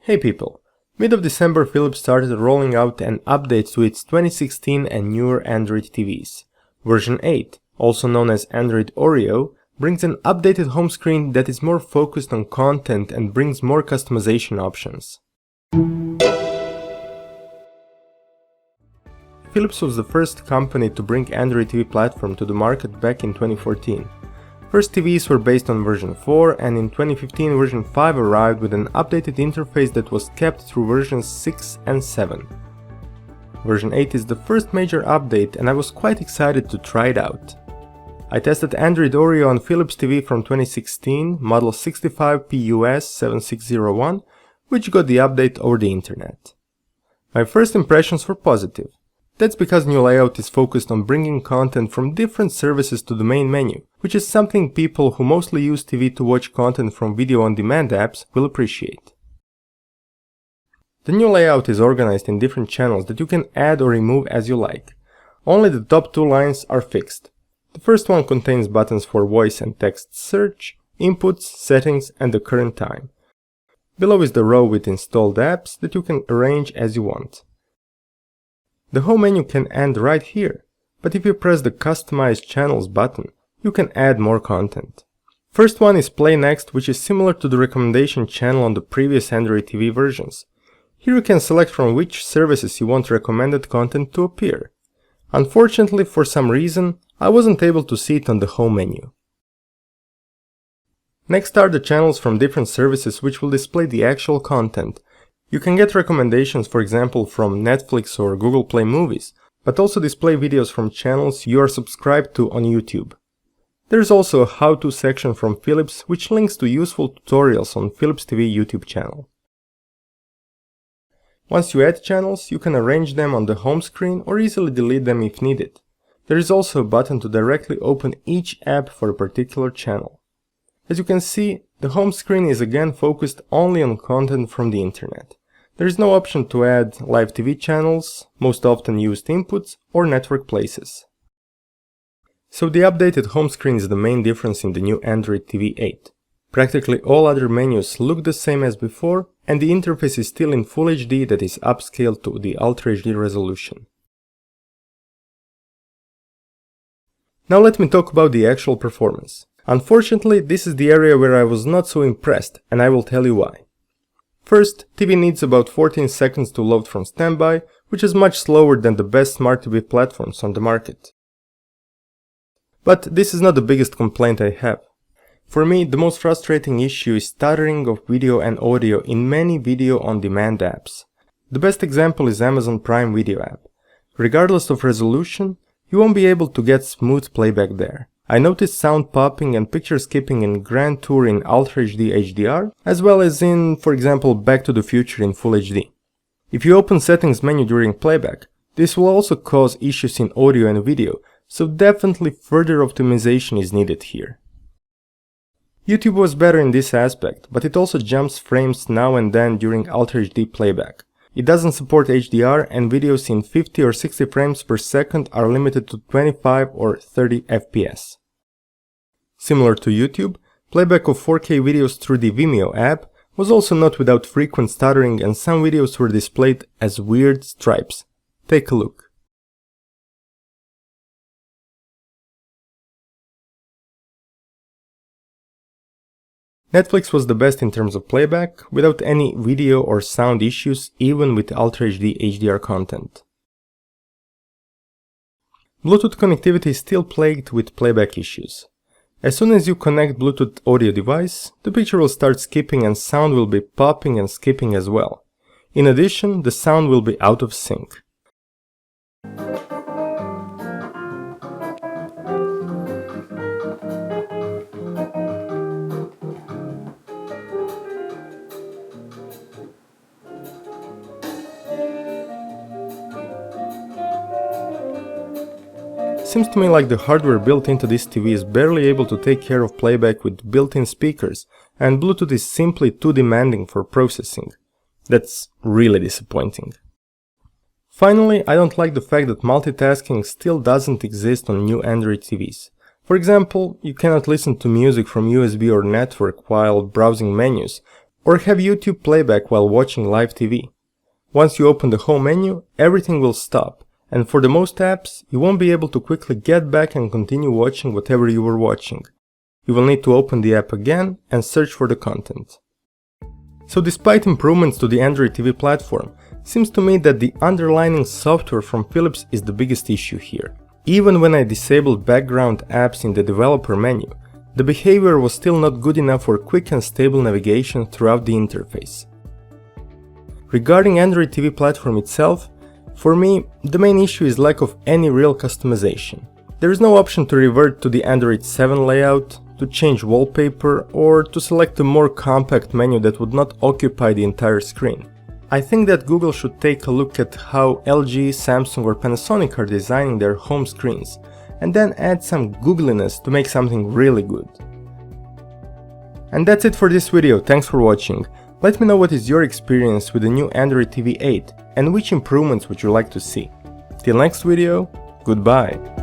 Hey people! Mid of December, Philips started rolling out an update to its 2016 and newer Android TVs. Version 8, also known as Android Oreo, brings an updated home screen that is more focused on content and brings more customization options. Philips was the first company to bring Android TV platform to the market back in 2014. First TVs were based on version 4, and in 2015 version 5 arrived with an updated interface that was kept through versions 6 and 7. Version 8 is the first major update, and I was quite excited to try it out. I tested Android Oreo on Philips TV from 2016, model 65PUS7601, which got the update over the internet. My first impressions were positive. That's because new layout is focused on bringing content from different services to the main menu, which is something people who mostly use TV to watch content from video-on-demand apps will appreciate. The new layout is organized in different channels that you can add or remove as you like. Only the top two lines are fixed. The first one contains buttons for voice and text search, inputs, settings, and the current time. Below is the row with installed apps that you can arrange as you want. The home menu can end right here, but if you press the Customize Channels button, you can add more content. First one is Play Next, which is similar to the recommendation channel on the previous Android TV versions. Here you can select from which services you want recommended content to appear. Unfortunately, for some reason, I wasn't able to see it on the home menu. Next are the channels from different services which will display the actual content. You can get recommendations, for example, from Netflix or Google Play Movies, but also display videos from channels you are subscribed to on YouTube. There is also a how-to section from Philips which links to useful tutorials on Philips TV YouTube channel. Once you add channels, you can arrange them on the home screen or easily delete them if needed. There is also a button to directly open each app for a particular channel. As you can see, the home screen is again focused only on content from the internet. There is no option to add live TV channels, most often used inputs, or network places. So the updated home screen is the main difference in the new Android TV 8. Practically all other menus look the same as before, and the interface is still in Full HD that is upscaled to the Ultra HD resolution. Now let me talk about the actual performance. Unfortunately, this is the area where I was not so impressed, and I will tell you why. First, TV needs about 14 seconds to load from standby, which is much slower than the best smart TV platforms on the market. But this is not the biggest complaint I have. For me, the most frustrating issue is stuttering of video and audio in many video-on-demand apps. The best example is Amazon Prime Video app. Regardless of resolution, you won't be able to get smooth playback there. I noticed sound popping and picture skipping in Grand Tour in Ultra HD HDR, as well as in, for example, Back to the Future in Full HD. If you open Settings menu during playback, this will also cause issues in audio and video, so definitely further optimization is needed here. YouTube was better in this aspect, but it also jumps frames now and then during Ultra HD playback. It doesn't support HDR, and videos in 50 or 60 frames per second are limited to 25 or 30 FPS. Similar to YouTube, playback of 4K videos through the Vimeo app was also not without frequent stuttering, and some videos were displayed as weird stripes. Take a look. Netflix was the best in terms of playback, without any video or sound issues, even with Ultra HD HDR content. Bluetooth connectivity is still plagued with playback issues. As soon as you connect Bluetooth audio device, the picture will start skipping and sound will be popping and skipping as well. In addition, the sound will be out of sync. Seems to me like the hardware built into this TV is barely able to take care of playback with built-in speakers, and Bluetooth is simply too demanding for processing. That's really disappointing. Finally, I don't like the fact that multitasking still doesn't exist on new Android TVs. For example, you cannot listen to music from USB or network while browsing menus, Or have YouTube playback while watching live TV. Once you open the home menu, everything will stop, and for the most apps, you won't be able to quickly get back and continue watching whatever you were watching. You will need to open the app again and search for the content. So despite improvements to the Android TV platform, seems to me that the underlying software from Philips is the biggest issue here. Even when I disabled background apps in the developer menu, the behavior was still not good enough for quick and stable navigation throughout the interface. Regarding Android TV platform itself, for me, the main issue is lack of any real customization. There is no option to revert to the Android 7 layout, to change wallpaper, or to select a more compact menu that would not occupy the entire screen. I think that Google should take a look at how LG, Samsung or Panasonic are designing their home screens, and then add some googliness to make something really good. And that's it for this video, thanks for watching. Let me know what is your experience with the new Android TV 8 and which improvements would you like to see. Till next video, goodbye!